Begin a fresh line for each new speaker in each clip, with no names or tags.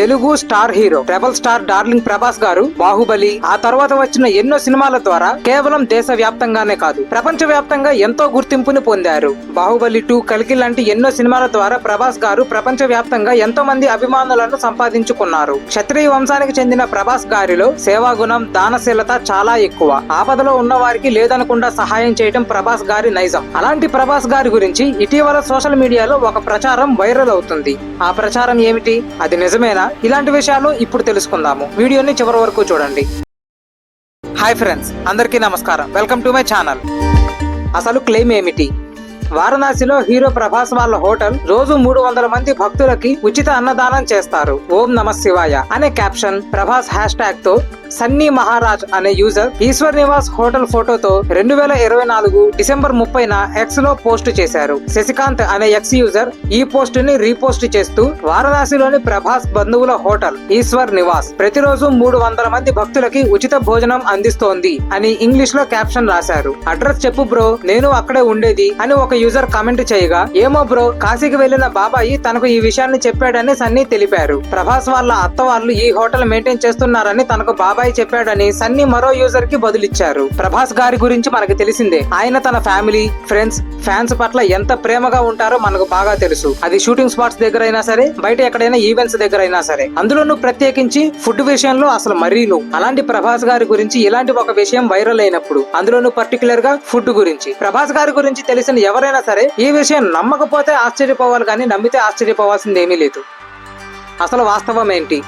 Telugu star hero rebel star darling Prabhas గారు బాహుబలి ఆ తర్వాత వచ్చిన ఎన్నో సినిమాల ద్వారా కేవలం దేశ వ్యాప్తంగానే కాదు ప్రపంచ వ్యాప్తంగా ఎంతో గుర్తింపుని పొందారు. బాహుబలి 2, కల్కి లాంటి ఎన్నో సినిమాల ద్వారా ప్రభాస్ గారు ప్రపంచ వ్యాప్తంగా ఎంతో మంది అభిమానులను సంపాదించుకున్నారు. క్షత్రియ వంశానికి చెందిన ప్రభాస్ గారిలో సేవాగుణం, దానశీలత చాలా ఎక్కువ. ఆపదలో ఉన్న వారికి లేదనకుండా సహాయం చేయడం ప్రభాస్ గారి నైజం. అలాంటి ప్రభాస్ గారి గురించి ఇటీవల సోషల్ మీడియాలో ఒక ప్రచారం వైరల్ అవుతుంది. ఆ ప్రచారం ఏమిటి, అది నిజమేనా? ఇలాంటి విషయాలు ఇప్పుడు తెలుసుకుందాము. వీడియోని చివరి వరకు చూడండి. హాయ్ ఫ్రెండ్స్, అందరికీ నమస్కారం. Welcome to my channel. అసలు క్లెయిమ్ ఏమిటి? వారణాసిలో హీరో ప్రభాస్ వాళ్ళ హోటల్ రోజు 300 మంది భక్తులకి ఉచిత అన్నదానం చేస్తారు. ఓం నమ శివాయ అనే క్యాప్షన్, ప్రభాస్ హ్యాష్ ట్యాగ్ తో సన్నీ మహారాజ్ అనే యూజర్ ఈశ్వర్ నివాస్ హోటల్ ఫోటోతో 2024 డిసెంబర్ 30న ఎక్స్ లో పోస్ట్ చేశారు. శశికాంత్ అనే ఎక్స్ యూజర్ ఈ పోస్ట్ ని రీపోస్ట్ చేస్తూ వారణాసిలోని ప్రభాస్ బంధువుల హోటల్ ఈశ్వర్ నివాస్ ప్రతిరోజు 300 మంది భక్తులకి ఉచిత భోజనం అందిస్తోంది అని ఇంగ్లీష్ లో క్యాప్షన్ రాశారు. అడ్రస్ చెప్పు బ్రో, నేను అక్కడే ఉండేది అని ఒక యూజర్ కామెంట్ చేయగా, ఏమో బ్రో, కాశీకి వెళ్లిన బాబాయి తనకు ఈ విషయాన్ని చెప్పాడని సన్నీ తెలిపారు. ప్రభాస్ వాళ్ళ అత్త వాళ్ళు ఈ హోటల్ మెయింటైన్ చేస్తున్నారని తనకు బాబాయ్ చెప్పాడని సన్నీ మరో యూజర్ కి బదులిచ్చారు. ప్రభాస్ గారి గురించి మనకు తెలిసిందే. ఆయన తన ఫ్యామిలీ, ఫ్రెండ్స్, ఫ్యాన్స్ పట్ల ఎంత ప్రేమగా ఉంటారో మనకు బాగా తెలుసు. అది షూటింగ్ స్పాట్స్ దగ్గర అయినా సరే, బయట ఎక్కడైనా ఈవెంట్స్ దగ్గర అయినా సరే. అందులోనూ ప్రత్యేకించి ఫుడ్ విషయంలో అసలు మరీను. అలాంటి ప్రభాస్ గారి గురించి ఇలాంటి ఒక విషయం వైరల్ అయినప్పుడు, అందులోనూ పర్టికులర్ గా ఫుడ్ గురించి, ప్రభాస్ గారి గురించి తెలిసిన ఎవరైనా సరే ఈ విషయం నమ్మకపోతే ఆశ్చర్యపోవాలి, కానీ నమ్మితే ఆశ్చర్యపోవాల్సింది ఏమీ లేదు. అసలు వాస్తవం ఏంటి?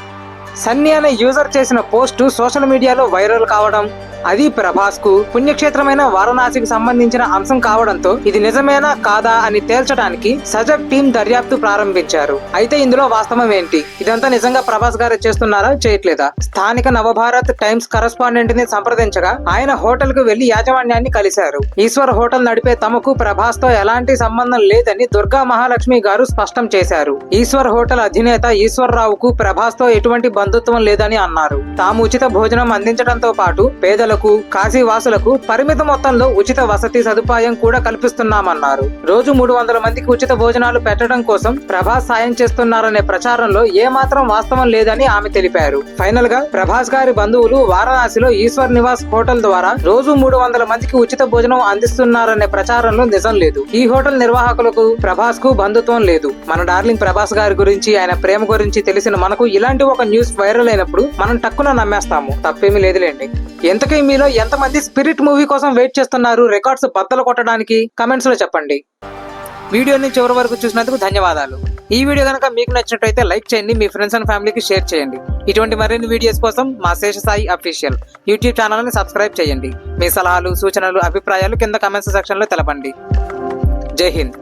సన్నీ అనే యూజర్ చేసిన పోస్టు సోషల్ మీడియాలో వైరల్ కావడం, అది ప్రభాస్ కు పుణ్యక్షేత్రమైన వారణాసికి సంబంధించిన అంశం కావడంతో ఇది నిజమేనా కాదా అని తేల్చడానికి సజగ్ టీం దర్యాప్తు ప్రారంభించారు. అయితే ఇందులో వాస్తవం ఏంటి? ఇదంతా నిజంగా ప్రభాస్ గారు చేస్తున్నారా, చేయట్లేదా? స్థానిక నవభారత్ టైమ్స్ కరెస్పాండెంట్ ని సంప్రదించగా ఆయన హోటల్ కు వెళ్లి యాజమాన్యాన్ని కలిశారు. ఈశ్వర్ హోటల్ నడిపే తమకు ప్రభాస్ తో ఎలాంటి సంబంధం లేదని దుర్గా మహాలక్ష్మి గారు స్పష్టం చేశారు. ఈశ్వర్ హోటల్ అధినేత ఈశ్వర్ రావుకు ప్రభాస్ తో ఎటువంటి బంధుత్వం లేదని అన్నారు. తాము ఉచిత భోజనం అందించడంతో పాటు పేదలకు, కాశీవాసులకు పరిమిత మొత్తంలో ఉచిత వసతి సదుపాయం కూడా కల్పిస్తున్నామన్నారు. రోజు 300 మందికి ఉచిత భోజనాలు పెట్టడం కోసం ప్రభాస్ సాయం చేస్తున్నారనే ప్రచారంలో ఏ మాత్రం వాస్తవం లేదని ఆమె తెలిపారు. ఫైనల్ గా ప్రభాస్ గారి బంధువులు వారణాసిలో ఈశ్వర్ నివాస్ హోటల్ ద్వారా రోజు 300 మందికి ఉచిత భోజనం అందిస్తున్నారనే ప్రచారంలో నిజం లేదు. ఈ హోటల్ నిర్వాహకులకు ప్రభాస్ కు బంధుత్వం లేదు. మన డార్లింగ్ ప్రభాస్ గారి గురించి, ఆయన ప్రేమ గురించి తెలిసిన మనకు ఇలాంటి ఒక న్యూస్ వైరల్ అయినప్పుడు మనం టక్కున నమ్మేస్తాము. తప్పేమీ లేదులేండి. ఎంతకీ మీలో ఎంతమంది స్పిరిట్ మూవీ కోసం వెయిట్ చేస్తున్నారు రికార్డ్స్ బద్దలు కొట్టడానికి? కమెంట్స్ లో చెప్పండి. వీడియోని చివరి వరకు చూసినందుకు ధన్యవాదాలు. ఈ వీడియో కనుక మీకు నచ్చినట్లయితే లైక్ చేయండి, మీ ఫ్రెండ్స్ అండ్ ఫ్యామిలీకి షేర్ చేయండి. ఇటువంటి మరిన్ని వీడియోస్ కోసం మా శేషసాయి అఫీషియల్ యూట్యూబ్ ఛానల్ ని సబ్స్క్రైబ్ చేయండి. మీ సలహాలు, సూచనలు, అభిప్రాయాలు కింద కమెంట్స్ సెక్షన్ లో తెలపండి. జై హింద్.